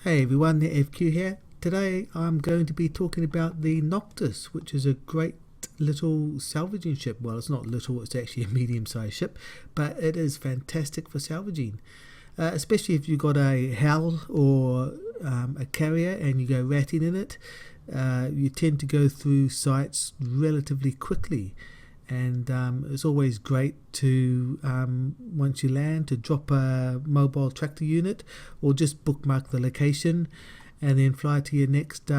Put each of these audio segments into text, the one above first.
Hey everyone, NETFQ here. Today I'm going to be talking about the Noctus, which is a great little salvaging ship. Well, it's not little, it's actually a medium-sized ship, but it is fantastic for salvaging, especially if you've got a hull or a carrier and you go ratting in it. You tend to go through sites relatively quickly, and it's always great to once you land to drop a mobile tractor unit or just bookmark the location and then fly to your next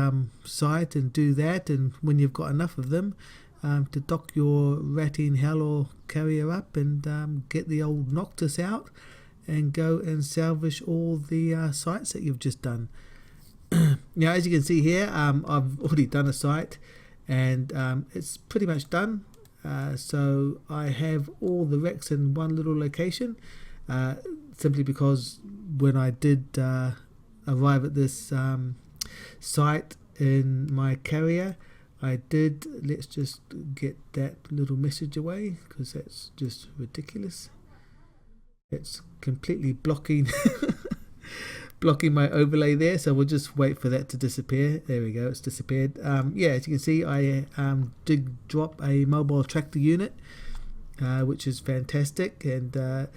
site and do that, and when you've got enough of them to dock your ratting hull or carrier up and get the old Noctis out and go and salvage all the sites that you've just done. Now, as you can see here, I've already done a site and it's pretty much done. So I have all the wrecks in one little location, simply because when I did arrive at this site in my carrier, let's just get that little message away because that's just ridiculous. It's completely blocking my overlay there, so we'll just wait for that to disappear. There we go, it's disappeared. Yeah, as you can see, I did drop a mobile tractor unit, which is fantastic, and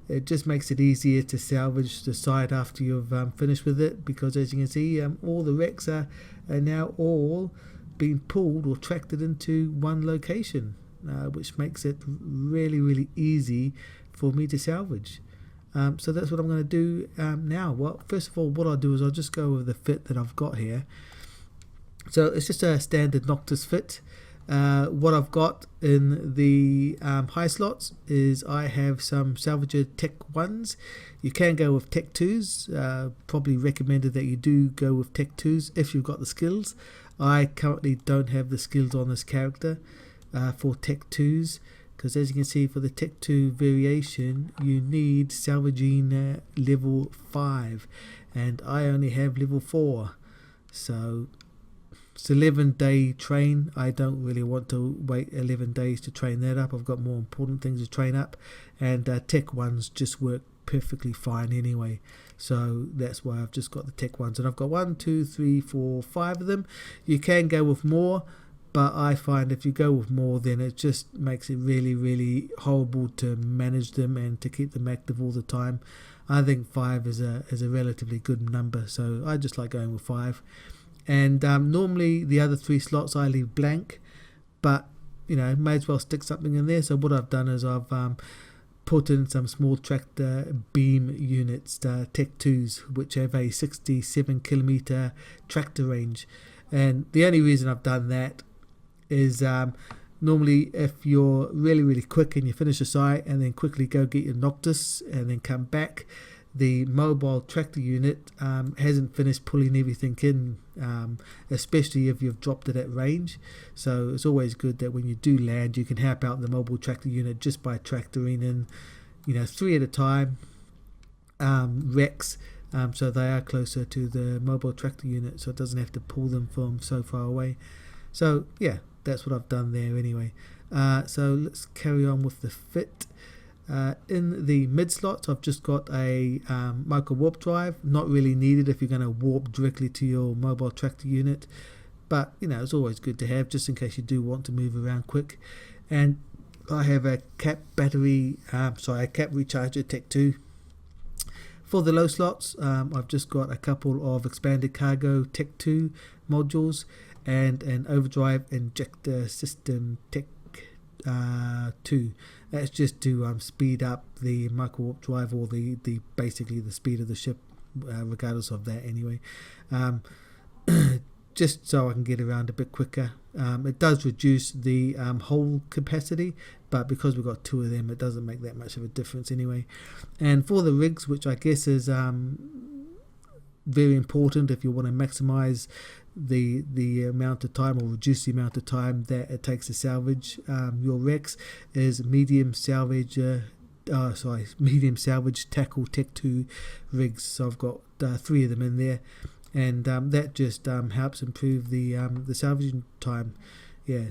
it just makes it easier to salvage the site after you've finished with it, because as you can see, all the wrecks are now all being pulled or tracted into one location, which makes it really easy for me to salvage. So that's what I'm going to do now. Well, first of all, what I'll do is I'll just go over the fit that I've got here. So it's just a standard Noctis fit. What I've got in the high slots is I have some Salvager Tech 1s. You can go with Tech 2s. Probably recommended that you do go with Tech 2s if you've got the skills. I currently don't have the skills on this character for Tech 2s. Because as you can see, for the Tech 2 variation, you need Salvaging level 5, and I only have level 4. So it's 11-day train. I don't really want to wait 11 days to train that up. I've got more important things to train up, and Tech 1s just work perfectly fine anyway. So that's why I've just got the Tech 1s, and I've got 1, 2, 3, 4, 5 of them. You can go with more, but I find if you go with more, then it just makes it really horrible to manage them and to keep them active all the time. I think 5 is a relatively good number, so I just like going with 5. And normally the other 3 slots I leave blank, but you know, may as well stick something in there. So what I've done is I've put in some small tractor beam units, Tech 2s, which have a 67 kilometer tractor range. And the only reason I've done that is normally if you're really quick and you finish a site and then quickly go get your Noctis and then come back, the mobile tractor unit hasn't finished pulling everything in, especially if you've dropped it at range. So it's always good that when you do land, you can help out the mobile tractor unit just by tractoring in, you know, 3 at a time wrecks, so they are closer to the mobile tractor unit, so it doesn't have to pull them from so far away. So yeah, that's what I've done there anyway. So let's carry on with the fit. In the mid slots, I've just got a micro warp drive. Not really needed if you're going to warp directly to your mobile tractor unit, but you know, it's always good to have just in case you do want to move around quick. And I have a cap battery, a cap recharger Tech 2. For the low slots, I've just got a couple of expanded cargo Tech 2 modules and an overdrive injector system Tech 2. That's just to speed up the micro warp drive, or the basically the speed of the ship, regardless of that anyway. Just so I can get around a bit quicker. It does reduce the hull capacity, but because we've got 2 of them, it doesn't make that much of a difference anyway. And for the rigs, which I guess is very important if you want to maximize the amount of time or reduce the amount of time that it takes to salvage your wrecks, is medium salvage tackle Tech 2 rigs. So I've got 3 of them in there, and that just helps improve the salvaging time. Yeah,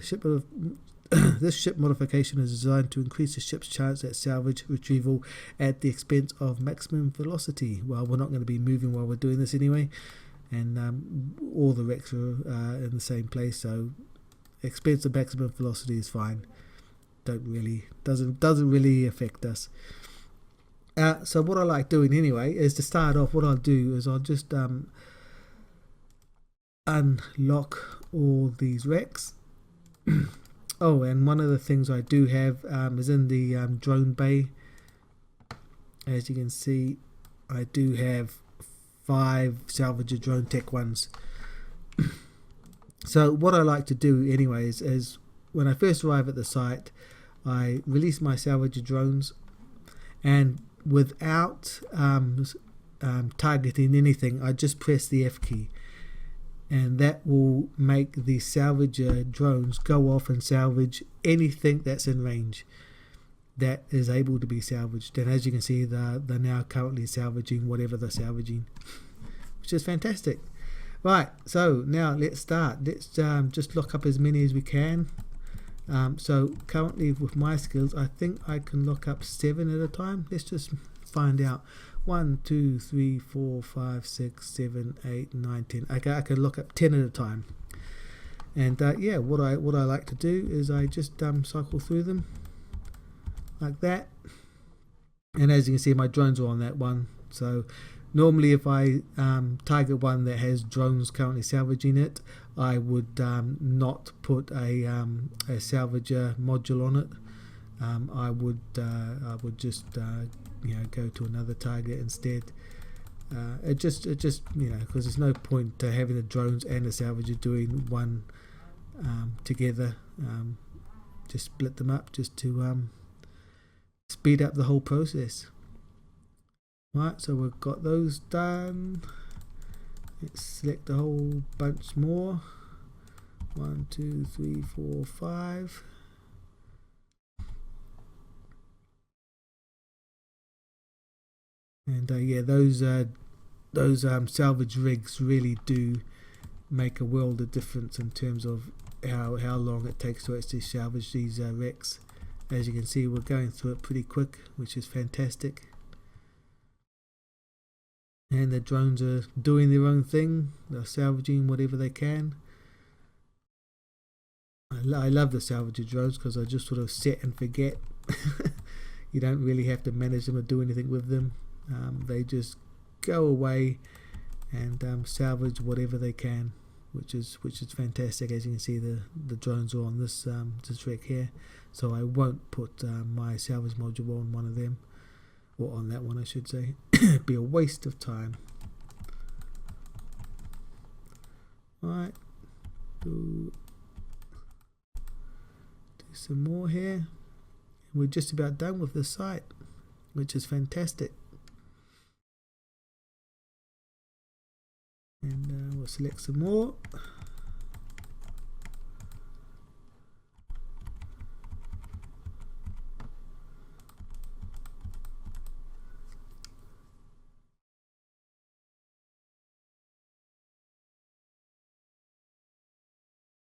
This ship modification is designed to increase the ship's chance at salvage retrieval at the expense of maximum velocity. Well, we're not going to be moving while we're doing this anyway, and all the wrecks are in the same place, so expense of maximum velocity is fine. Doesn't really affect us. So what I like doing anyway is, to start off, what I'll do is I'll just unlock all these wrecks. Oh, and one of the things I do have is in the drone bay. As you can see, I do have 5 Salvager drone tech ones. So what I like to do anyways is, when I first arrive at the site, I release my Salvager drones, and without targeting anything, I just press the F key, and that will make the Salvager drones go off and salvage anything that's in range that is able to be salvaged. And as you can see, they're now currently salvaging whatever they're salvaging, which is fantastic. Right, so now let's start. Let's just lock up as many as we can. So currently with my skills, I think I can lock up 7 at a time. Let's just find out. 1, 2, 3, 4, 5, 6, 7, 8, 9, 10. Okay, I can lock up 10 at a time. And yeah, what I like to do is I just cycle through them like that. And as you can see, my drones are on that one. So normally if I target one that has drones currently salvaging it, I would not put a salvager module on it. I would just go to another target instead. It just because there's no point to having the drones and the salvager doing one together. Just split them up just to speed up the whole process. Right, so we've got those done. Let's select a whole bunch more. 1, 2, 3, 4, 5. And yeah, those salvage rigs really do make a world of difference in terms of how long it takes to actually salvage these wrecks. As you can see, we're going through it pretty quick, which is fantastic. And the drones are doing their own thing. They're salvaging whatever they can. I love the salvager drones because I just sort of set and forget. You don't really have to manage them or do anything with them. They just go away and salvage whatever they can, which is fantastic. As you can see, the drones are on this wreck here, so I won't put my salvage module on one of them, or on that one I should say. It'd be a waste of time. Right, do some more here. We're just about done with this site, which is fantastic. And we'll select some more.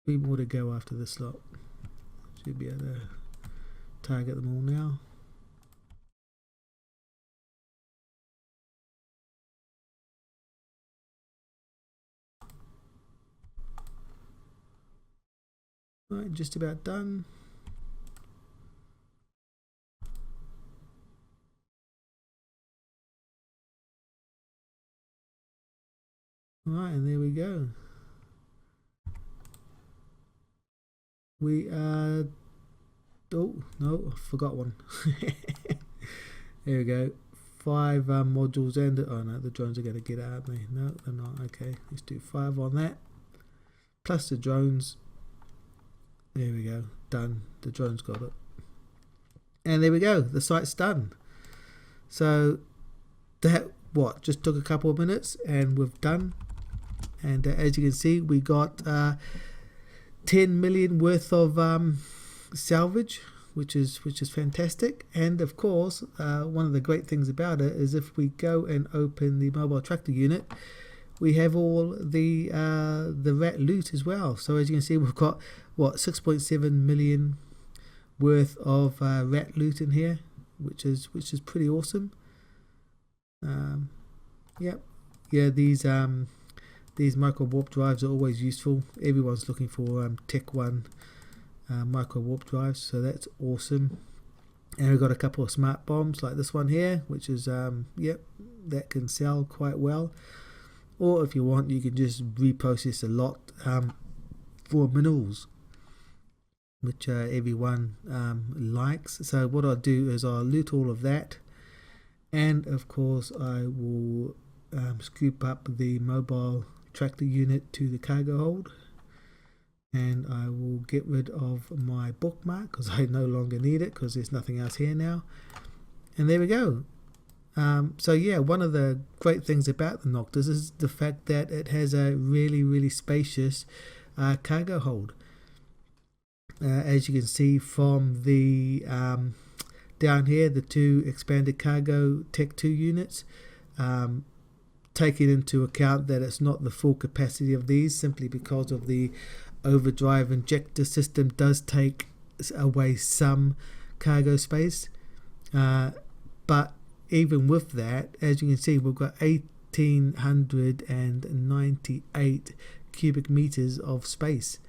Three more to go after this lot. Should be able to target them all now. Right, just about done. Right, and there we go. We oh no, I forgot one. There we go. 5 modules and oh no, the drones are going to get out, aren't they? No, they're not. Okay, let's do 5 on that, plus the drones. There we go, done. The drones got it, and there we go. The site's done. So that just took a couple of minutes, and we've done. And as you can see, we got 10 million worth of salvage, which is fantastic. And of course, one of the great things about it is if we go and open the mobile tractor unit, we have all the rat loot as well. So as you can see, we've got what 6.7 million worth of rat loot in here, which is pretty awesome. Yep, yeah, these micro warp drives are always useful. Everyone's looking for Tech 1 micro warp drives, so that's awesome. And we've got a couple of smart bombs like this one here, which is yep, that can sell quite well. Or if you want, you can just reprocess a lot for minerals, which everyone likes. So what I'll do is I'll loot all of that, and of course I will scoop up the mobile tractor unit to the cargo hold, and I will get rid of my bookmark because I no longer need it because there's nothing else here now. And there we go. So yeah, one of the great things about the Noctis is the fact that it has a really spacious cargo hold. As you can see from the down here, the two expanded cargo Tech 2 units, taking into account that it's not the full capacity of these simply because of the overdrive injector system does take away some cargo space, but even with that, as you can see, we've got 1898 cubic meters of space.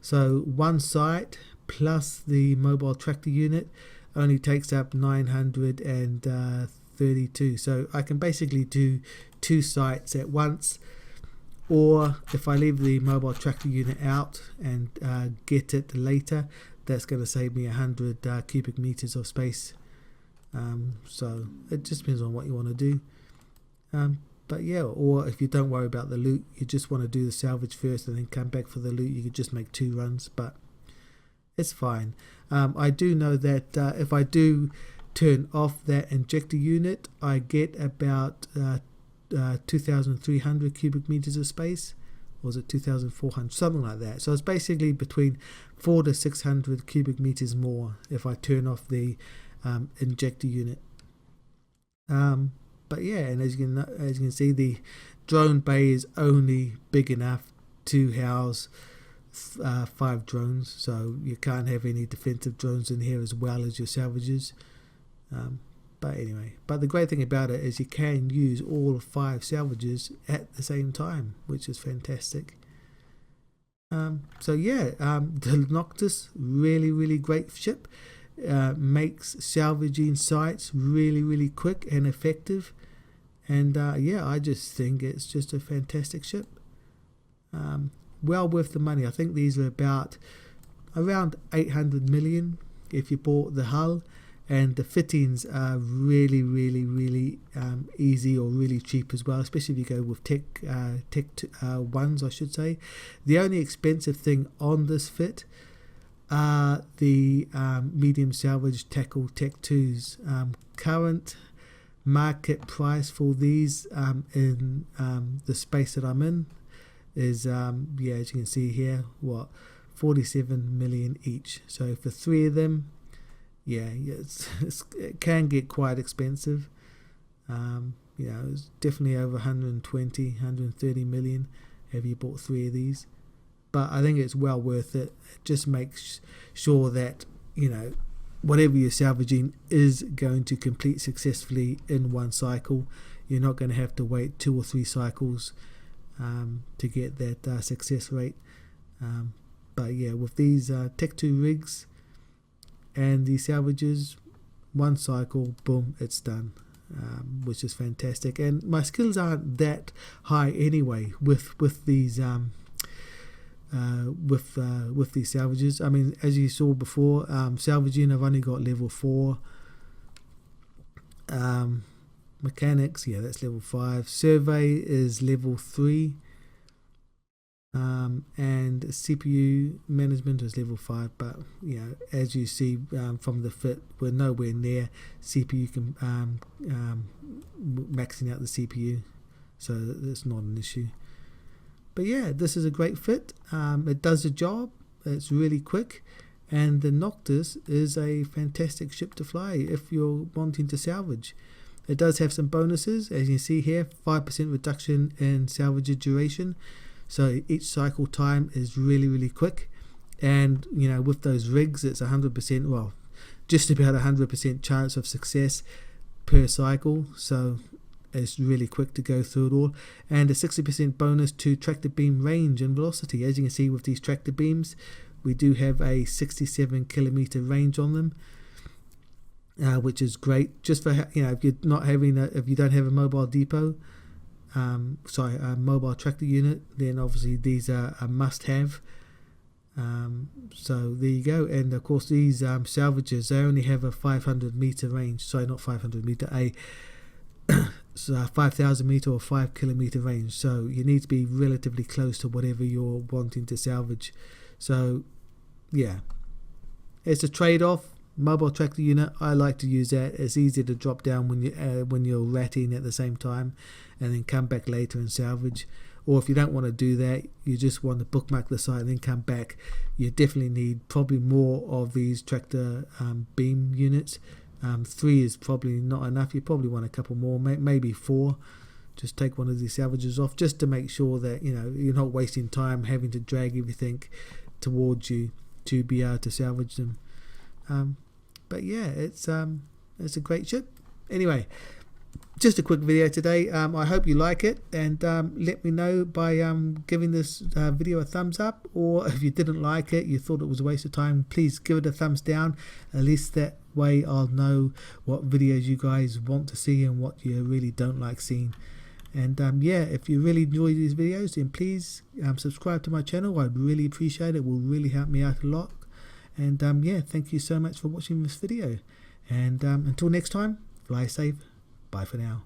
So one site plus the mobile tractor unit only takes up 932. So I can basically do 2 sites at once, or if I leave the mobile tractor unit out and get it later, that's going to save me 100 cubic meters of space. So it just depends on what you want to do. But yeah, or if you don't worry about the loot, you just want to do the salvage first and then come back for the loot, you could just make 2 runs, but it's fine. I do know that if I do turn off that injector unit, I get about 2,300 cubic meters of space, or was it 2,400, something like that. So it's basically between 400 to 600 cubic meters more if I turn off the injector unit. But yeah, and as you can see, the drone bay is only big enough to house 5 drones, so you can't have any defensive drones in here as well as your salvages. But anyway, but the great thing about it is you can use all 5 salvages at the same time, which is fantastic. So yeah, the Noctis, really great ship. Makes salvaging sites really quick and effective, and yeah, I just think it's just a fantastic ship. Well worth the money. I think these are around 800 million if you bought the hull, and the fittings are really easy or really cheap as well, especially if you go with Tech 1s, I should say. The only expensive thing on this fit are the medium salvage tackle Tech 2s. Current market price for these in the space that I'm in is yeah, as you can see here, what, 47 million each. So for 3 of them, yeah, it can get quite expensive. You know, it's definitely over 130 million if you bought 3 of these. But I think it's well worth it. It just makes sure that, you know, whatever you're salvaging is going to complete successfully in one cycle. You're not going to have to wait 2 or 3 cycles to get that success rate. But yeah, with these Tech 2 rigs and the salvages, 1 cycle, boom, it's done, which is fantastic. And my skills aren't that high anyway with these with these salvages. I mean, as you saw before, salvaging, I've only got level 4. Mechanics, yeah, that's level 5. Survey is level 3. And CPU management is level 5, but you know, as you see from the fit, we're nowhere near CPU maxing out the CPU, so that's not an issue. But yeah, this is a great fit. It does the job. It's really quick, and the Noctis is a fantastic ship to fly if you're wanting to salvage. It does have some bonuses, as you can see here, 5% reduction in salvage duration, so each cycle time is really quick. And you know, with those rigs, it's 100%, well, just about 100% chance of success per cycle, so it's really quick to go through it all. And a 60% bonus to tractor beam range and velocity. As you can see with these tractor beams, we do have a 67 kilometer range on them, which is great. Just for, you know, if you're not having if you don't have a mobile depot, a mobile tractor unit, then obviously these are a must-have. So there you go. And of course these salvages, they only have a 500 meter range. Sorry, not 500 meter, a 5,000 meter or 5 kilometer range. So you need to be relatively close to whatever you're wanting to salvage. So yeah, it's a trade-off. Mobile tractor unit, I like to use that. It's easy to drop down when you're ratting at the same time, and then come back later and salvage. Or if you don't want to do that, you just want to bookmark the site and then come back, you definitely need probably more of these tractor beam units. 3 is probably not enough. You probably want a couple more, maybe 4. Just take one of these salvages off, just to make sure that, you know, you're not wasting time having to drag everything towards you to be able to salvage them. But yeah, it's a great ship. Anyway, just a quick video today. I hope you like it, and let me know by giving this video a thumbs up, or if you didn't like it, you thought it was a waste of time, please give it a thumbs down. At least that way I'll know what videos you guys want to see and what you really don't like seeing. And yeah, if you really enjoy these videos, then please subscribe to my channel. I'd really appreciate it. It will really help me out a lot. And yeah, thank you so much for watching this video, and until next time, fly safe. Bye for now.